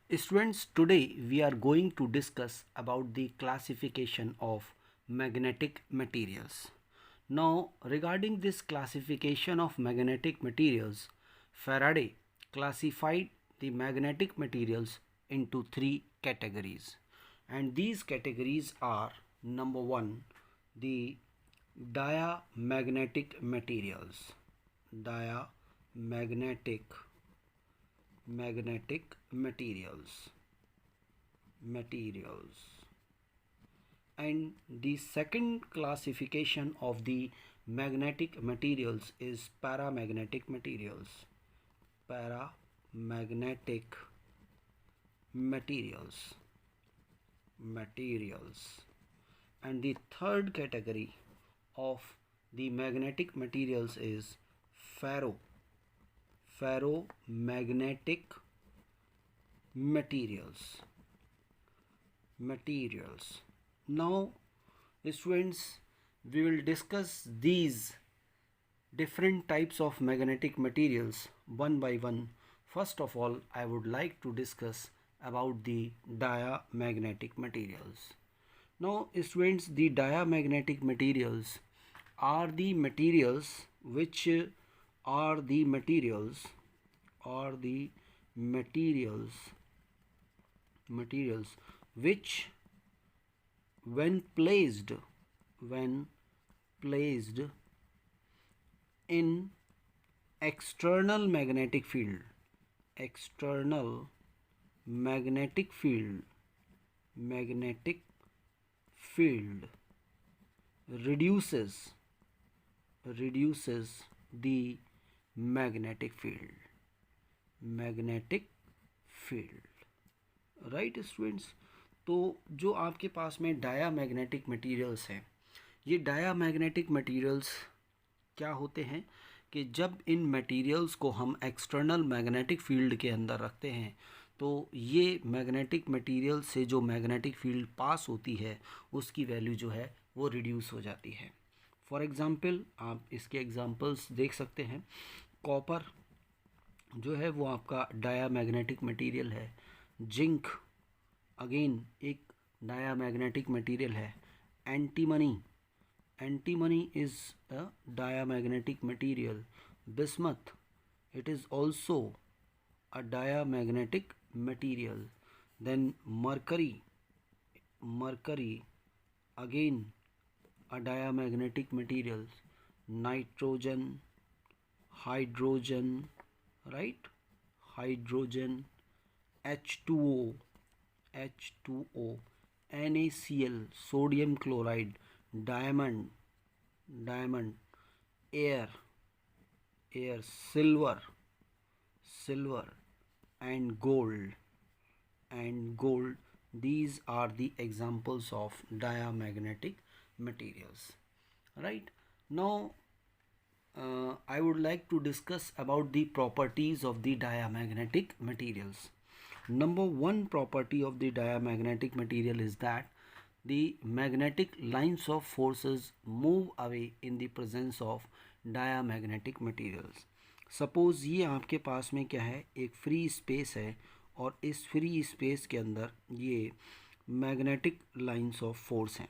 Students, today we are going to discuss about the classification of magnetic materials. Now, regarding this classification of magnetic materials, Faraday classified the magnetic materials into three categories, and these categories are: number one, the diamagnetic materials, diamagnetic magnetic materials, and the second classification of the magnetic materials is paramagnetic materials, and the third category of the magnetic materials is ferromagnetic materials. Now, students, we will discuss these different types of magnetic materials one by one. First of all, I would like to discuss about the diamagnetic materials. Now, students, the diamagnetic materials are the materials which are the materials which when placed in external magnetic field magnetic field reduces the magnetic field, right students. तो जो आपके पास में diamagnetic materials हैं, ये diamagnetic materials क्या होते हैं कि जब इन मटेरियल्स को हम एक्सटर्नल मैग्नेटिक फील्ड के अंदर रखते हैं तो ये मैग्नेटिक मटेरियल से जो मैग्नेटिक फील्ड पास होती है उसकी वैल्यू जो है वो रिड्यूस हो जाती है। फॉर एग्ज़ाम्पल आप इसके एग्जांपल्स देख सकते हैं। कॉपर जो है वो आपका डायामैग्नेटिक मटेरियल है। जिंक अगेन एक डायामैग्नेटिक मटेरियल है। Antimony is a diamagnetic material. Bismuth, it is also a diamagnetic material. Then mercury again a diamagnetic material. Nitrogen, hydrogen, right? Hydrogen, H2O, NaCl, sodium chloride, diamond, air, silver, and gold. These are the examples of diamagnetic materials, right? Now I would like to discuss about the properties of the diamagnetic materials. Number one property of the diamagnetic material is that the magnetic lines of forces move away in the presence of diamagnetic materials. Suppose ये आपके पास में क्या है, एक free space है और इस फ्री स्पेस के अंदर ये मैग्नेटिक लाइंस ऑफ फोर्स हैं।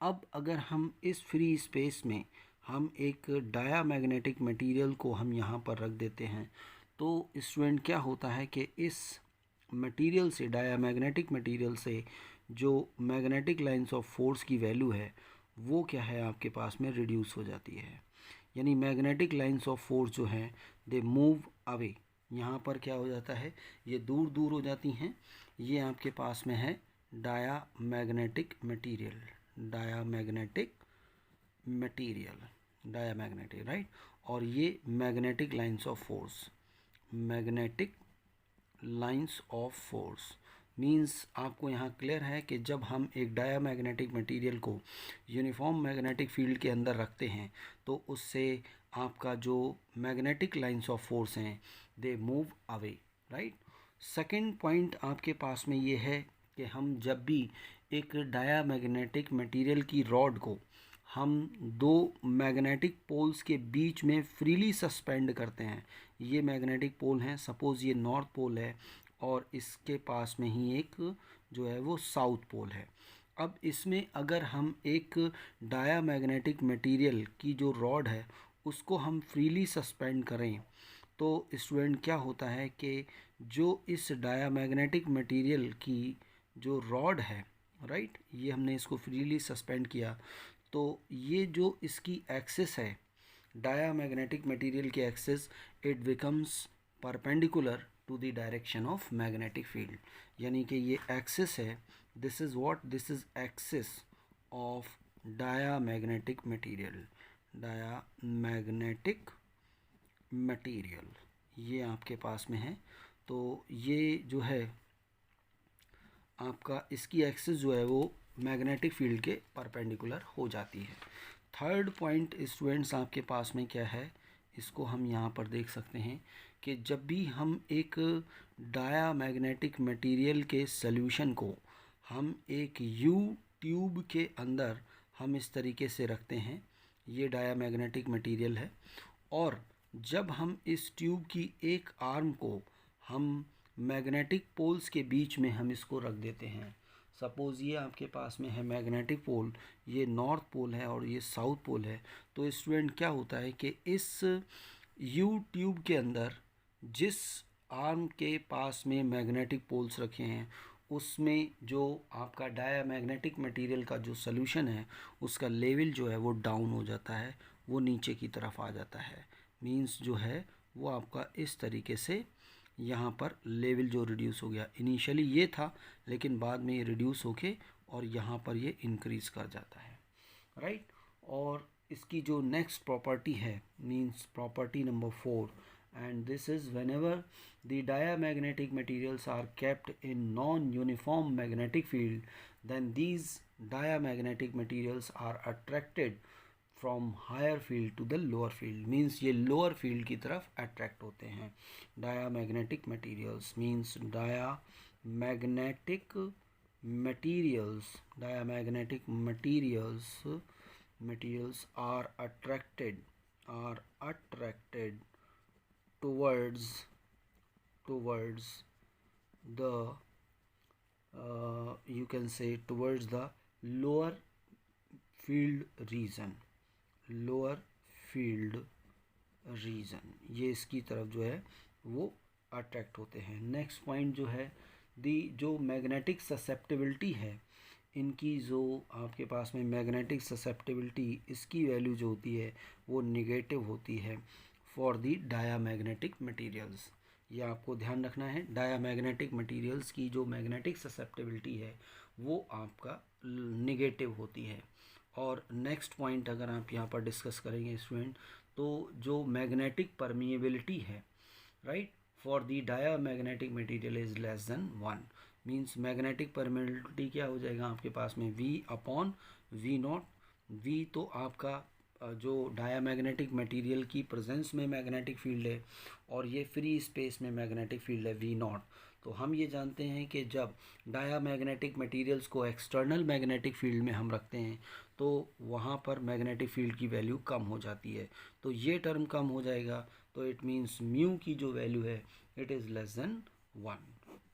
अब अगर हम इस फ्री स्पेस में हम एक डायामैग्नेटिक मटेरियल को हम यहाँ पर रख देते हैं तो स्टूडेंट क्या होता है कि इस मटेरियल से, डायामैग्नेटिक मटेरियल से जो मैग्नेटिक लाइंस ऑफ फोर्स की वैल्यू है वो क्या है आपके पास में रिड्यूस हो जाती है। यानी मैग्नेटिक लाइंस ऑफ फोर्स जो हैं दे मूव अवे। यहाँ पर क्या हो जाता है, ये दूर दूर हो जाती हैं। ये आपके पास में है डायामैग्नेटिक राइट। और ये magnetic lines of force means आपको यहाँ क्लियर है कि जब हम एक डायामैग्नेटिक मटेरियल को यूनिफॉर्म मैग्नेटिक फील्ड के अंदर रखते हैं तो उससे आपका जो मैग्नेटिक लाइंस ऑफ फोर्स हैं they move away, right. Second point आपके पास में ये है कि हम जब भी एक डायामैग्नेटिक मटेरियल की रॉड को हम दो मैग्नेटिक पोल्स के बीच में फ्रीली सस्पेंड करते हैं। ये मैग्नेटिक पोल हैं, सपोज़ ये नॉर्थ पोल है और इसके पास में ही एक जो है वो साउथ पोल है। अब इसमें अगर हम एक डायामैग्नेटिक मटेरियल की जो रॉड है उसको हम फ्रीली सस्पेंड करें तो स्टूडेंट क्या होता है कि जो इस डायामैग्नेटिक मटेरियल की जो रॉड है, राइट, ये हमने इसको फ्रीली सस्पेंड किया तो ये जो इसकी एक्सिस है डायामैग्नेटिक मटेरियल की axis, it becomes perpendicular to the direction of magnetic field. यानी कि ये एक्सिस है, this is what, this is axis of diamagnetic material, diamagnetic material ये आपके पास में है। तो ये जो है आपका इसकी एक्सिस जो है वो मैग्नेटिक फील्ड के परपेंडिकुलर हो जाती है। थर्ड पॉइंट स्टूडेंट्स आपके पास में क्या है, इसको हम यहाँ पर देख सकते हैं कि जब भी हम एक डायामैग्नेटिक मटेरियल के सॉल्यूशन को हम एक यू ट्यूब के अंदर हम इस तरीके से रखते हैं, ये डायामैग्नेटिक मटेरियल है, और जब हम इस ट्यूब की एक आर्म को हम मैग्नेटिक पोल्स के बीच में हम इसको रख देते हैं। सपोज़ ये आपके पास में है मैग्नेटिक पोल, ये नॉर्थ पोल है और ये साउथ पोल है। तो स्टूडेंट क्या होता है कि इस यू ट्यूब के अंदर जिस आर्म के पास में मैग्नेटिक पोल्स रखे हैं उसमें जो आपका डायामैग्नेटिक मटेरियल का जो सॉल्यूशन है उसका लेवल जो है वो डाउन हो जाता है, वो नीचे की तरफ आ जाता है। मींस जो है वो आपका इस तरीके से यहाँ पर लेवल जो रिड्यूस हो गया, इनिशियली ये था लेकिन बाद में ये रिड्यूस होके और यहाँ पर ये इंक्रीज़ कर जाता है, राइट। और इसकी जो नेक्स्ट प्रॉपर्टी है means property number 4, and this is whenever the diamagnetic materials are kept in non-uniform magnetic field, then these diamagnetic materials are attracted from higher field to the lower field, means ये lower field की तरफ attract होते हैं। diamagnetic materials means diamagnetic materials, diamagnetic materials are attracted towards the you can say towards the lower field region, lower field region, ये इसकी तरफ जो है वो अट्रैक्ट होते हैं। नेक्स्ट पॉइंट जो है दी जो मैग्नेटिक ससेप्टिबिलिटी है, इनकी जो आपके पास में मैग्नेटिक ससेप्टिबिलिटी इसकी वैल्यू जो होती है वो निगेटिव होती है फॉर दी डायामैग्नेटिक मटेरियल्स। ये आपको ध्यान रखना है, डायामैग्नेटिक मटेरियल्स की जो मैग्नेटिक ससेप्टिबिलिटी है वो आपका निगेटिव होती है। और नेक्स्ट पॉइंट अगर आप यहाँ पर डिस्कस करेंगे स्टूडेंट, तो जो मैग्नेटिक परमिएबिलिटी है, right, for the diamagnetic material is less than 1, means magnetic permeability क्या हो जाएगा आपके पास में V upon V not. V तो आपका जो डायामैग्नेटिक मटेरियल की प्रेजेंस में मैग्नेटिक फील्ड है और ये फ्री स्पेस में मैग्नेटिक फील्ड है V नॉट। तो हम ये जानते हैं कि जब डायामैग्नेटिक मटेरियल्स को एक्सटर्नल मैग्नेटिक फील्ड में हम रखते हैं तो वहाँ पर मैग्नेटिक फील्ड की वैल्यू कम हो जाती है, तो ये टर्म कम हो जाएगा, तो इट मीन्स म्यू की जो वैल्यू है इट इज़ लेस देन 1।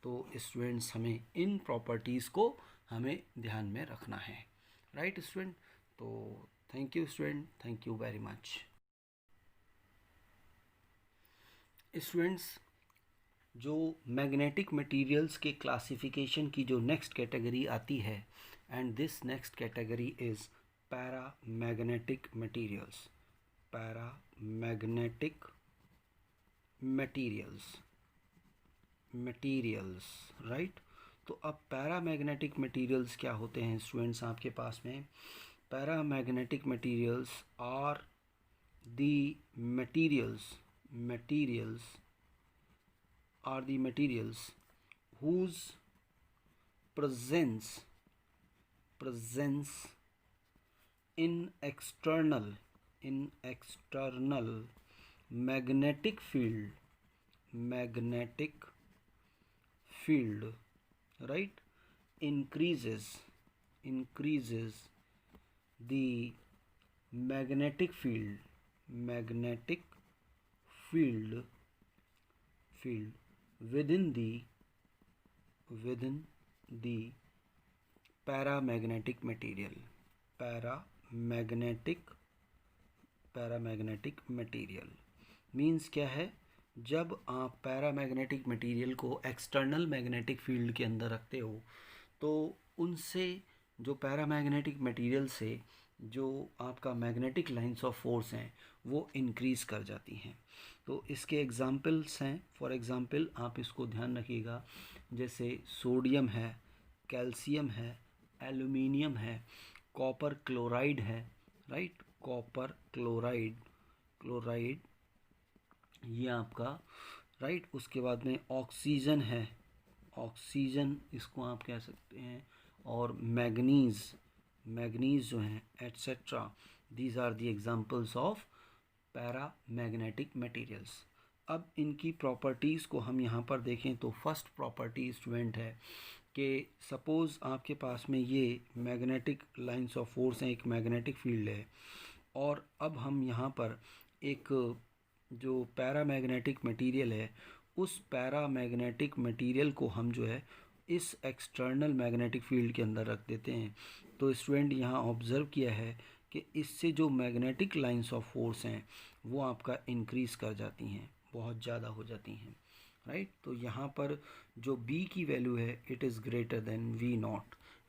तो स्टूडेंट्स हमें इन प्रॉपर्टीज़ को हमें ध्यान में रखना है, राइट स्टूडेंट। तो thank you student, thank you very much. Students जो मैग्नेटिक मटेरियल्स के क्लासिफिकेशन की जो नेक्स्ट कैटेगरी आती है, and this next category is paramagnetic materials, paramagnetic materials, right. तो अब पैरामैग्नेटिक मटेरियल्स क्या होते हैं स्टूडेंट्स आपके पास में, paramagnetic materials are the materials are the materials whose presence in external magnetic field, right, increases the magnetic field within the within the paramagnetic material. Paramagnetic material means क्या है, जब आप पैरामैग्नेटिक मटेरियल को external magnetic field के अंदर रखते हो तो उनसे जो पैरामैग्नेटिक मटेरियल से जो आपका मैग्नेटिक लाइंस ऑफ फोर्स हैं वो इंक्रीज़ कर जाती हैं। तो इसके एग्जांपल्स हैं, फॉर एग्जांपल आप इसको ध्यान रखिएगा, जैसे सोडियम है, कैल्शियम है, एल्यूमिनियम है, कॉपर क्लोराइड है, राइट, कॉपर क्लोराइड ये आपका, राइट। उसके बाद में ऑक्सीजन है, ऑक्सीजन इसको आप कह सकते हैं, और मैग्नीज जो हैं etcetera, these are the examples of paramagnetic materials. अब इनकी प्रॉपर्टीज़ को हम यहाँ पर देखें तो फर्स्ट प्रॉपर्टी स्टूडेंट है कि सपोज़ आपके पास में ये मैग्नेटिक लाइंस ऑफ फोर्स हैं, एक मैग्नेटिक फील्ड है, और अब हम यहाँ पर एक जो पैरामैग्नेटिक मटेरियल है उस पैरामैग्नेटिक मटेरियल को हम जो है इस एक्सटर्नल मैग्नेटिक फील्ड के अंदर रख देते हैं। तो स्टूडेंट यहाँ ऑब्ज़र्व किया है कि इससे जो मैग्नेटिक लाइंस ऑफ फोर्स हैं वो आपका इंक्रीज़ कर जाती हैं, बहुत ज़्यादा हो जाती हैं, राइट। तो यहाँ पर जो B की वैल्यू है it is greater than V0।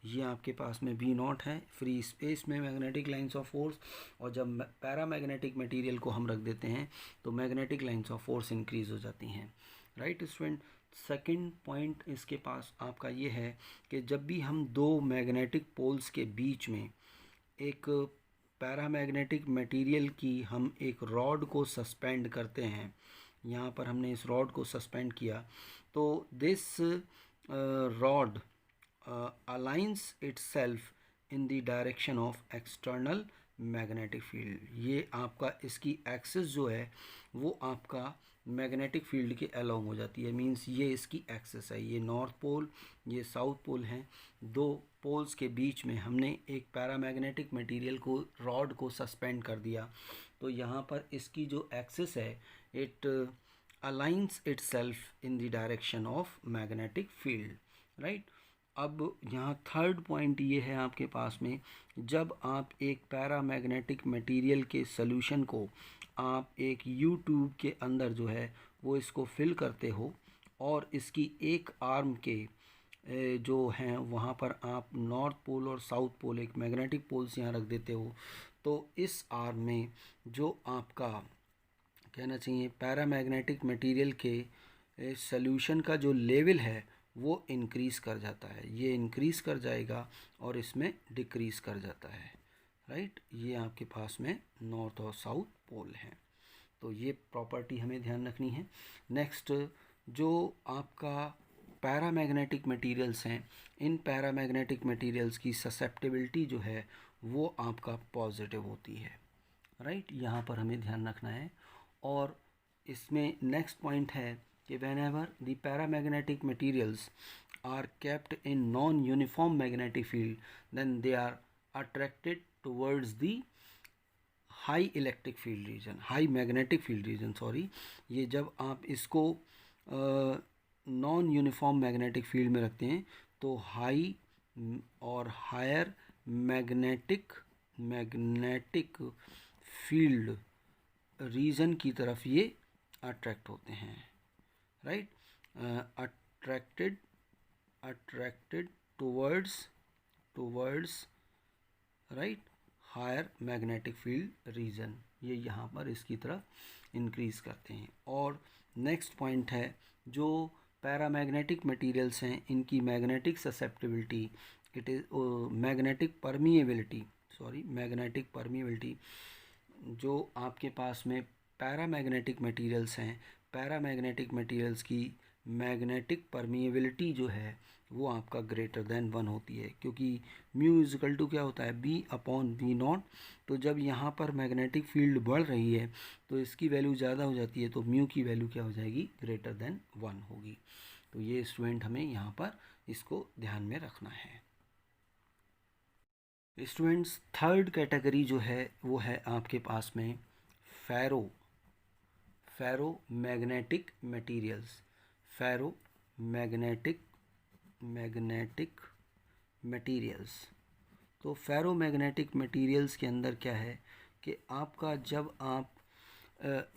ये आपके पास में V0 है फ्री स्पेस में मैग्नेटिक लाइंस ऑफ फोर्स, और जब पैरामैग्नेटिक मटेरियल को हम रख देते हैं तो magnetic lines of force increase हो जाती हैं, राइट स्टूडेंट। सेकंड पॉइंट इसके पास आपका ये है कि जब भी हम दो मैग्नेटिक पोल्स के बीच में एक पैरामैग्नेटिक मटेरियल की हम एक रॉड को सस्पेंड करते हैं, यहाँ पर हमने इस रॉड को सस्पेंड किया, तो this rod aligns itself in the direction of external magnetic field. ये आपका इसकी एक्सिस जो है वो आपका मैग्नेटिक फील्ड के अलोंग हो जाती है, मींस ये इसकी एक्सिस है, ये नॉर्थ पोल ये साउथ पोल हैं, दो पोल्स के बीच में हमने एक पैरामैग्नेटिक मटेरियल को रॉड को सस्पेंड कर दिया, तो यहाँ पर इसकी जो एक्सिस है it aligns itself in the direction of magnetic field, right. अब यहाँ थर्ड पॉइंट ये है आपके पास में, जब आप एक पैरामैग्नेटिक मटेरियल के सॉल्यूशन को आप एक यू ट्यूब के अंदर जो है वो इसको फिल करते हो और इसकी एक आर्म के जो हैं वहाँ पर आप नॉर्थ पोल और साउथ पोल एक मैग्नेटिक पोल्स यहाँ रख देते हो, तो इस आर्म में जो आपका कहना चाहिए पैरामैग्नेटिक मटेरियल के सॉल्यूशन का जो लेवल है वो इंक्रीज़ कर जाता है, ये इंक्रीज़ कर जाएगा और इसमें डिक्रीज़ कर जाता है, राइट। ये आपके पास में नॉर्थ और साउथ पोल हैं, तो ये प्रॉपर्टी हमें ध्यान रखनी है। नेक्स्ट जो आपका पैरामैग्नेटिक मटेरियल्स हैं, इन पैरामैग्नेटिक मटेरियल्स की ससेप्टिबिलिटी जो है वो आपका पॉजिटिव होती है, राइट, यहाँ पर हमें ध्यान रखना है। और इसमें नेक्स्ट पॉइंट है कि whenever the paramagnetic materials are kept in non-uniform magnetic field then they are attracted towards the high electric field region, high magnetic field region sorry. ये जब आप इसको नॉन यूनिफॉर्म मैग्नेटिक फील्ड में रखते हैं तो हाई और हायर मैग्नेटिक फील्ड रीजन की तरफ ये अट्रैक्ट होते हैं, right, attracted towards right higher magnetic field region, ये यहाँ पर इसकी तरफ इंक्रीज़ करते हैं। और नेक्स्ट पॉइंट है जो पैरामैग्नेटिक मटेरियल्स हैं इनकी magnetic susceptibility it is magnetic permeability जो आपके पास में पैरामैग्नेटिक मटेरियल्स हैं, पैरामैग्नेटिक मटेरियल्स की मैग्नेटिक परमिएबिलिटी जो है वो आपका ग्रेटर देन 1 होती है, क्योंकि म्यू इज़िकल टू क्या होता है B/V0। तो जब यहाँ पर मैग्नेटिक फील्ड बढ़ रही है तो इसकी वैल्यू ज़्यादा हो जाती है, तो म्यू की वैल्यू क्या हो जाएगी, ग्रेटर देन 1 होगी। तो ये स्टूडेंट हमें यहाँ पर इसको ध्यान में रखना है। स्टूडेंट्स थर्ड कैटेगरी जो है वो है आपके पास में ferromagnetic materials, ferromagnetic magnetic materials. तो फेरोमैग्नेटिक मटेरियल्स के अंदर क्या है कि आपका जब आप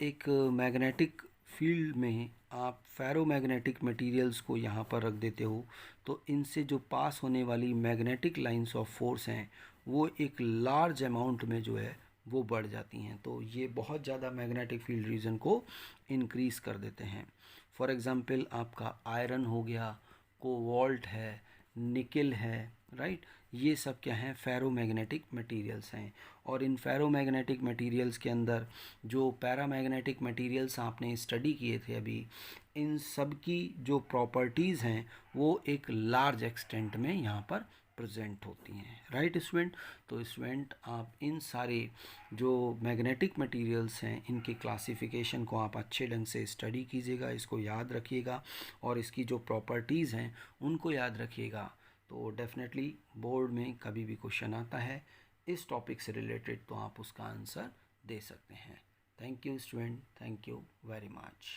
एक मैग्नेटिक फील्ड में आप फेरोमैग्नेटिक मटेरियल्स को यहाँ पर रख देते हो तो इनसे जो पास होने वाली मैग्नेटिक लाइंस ऑफ फोर्स हैं वो एक लार्ज अमाउंट में जो है वो बढ़ जाती हैं। तो ये बहुत ज़्यादा मैग्नेटिक फील्ड रीजन को इंक्रीज़ कर देते हैं। फॉर एग्ज़ाम्पल आपका आयरन हो गया, कोबाल्ट है, निकल है, राइट, ये सब क्या हैं, फेरोमैग्नेटिक मटेरियल्स हैं। और इन फेरोमैग्नेटिक मटेरियल्स के अंदर जो पैरामैग्नेटिक मटेरियल्स आपने स्टडी किए थे अभी, इन सब की जो प्रॉपर्टीज़ हैं वो एक लार्ज एक्सटेंट में यहाँ पर प्रेजेंट होती हैं, राइट स्टूडेंट। तो स्टूडेंट आप इन सारे जो मैग्नेटिक मटेरियल्स हैं इनके क्लासिफिकेशन को आप अच्छे ढंग से स्टडी कीजिएगा, इसको याद रखिएगा और इसकी जो प्रॉपर्टीज़ हैं उनको याद रखिएगा। तो डेफिनेटली बोर्ड में कभी भी क्वेश्चन आता है इस टॉपिक से रिलेटेड तो आप उसका आंसर दे सकते हैं। Thank you student, thank you very much.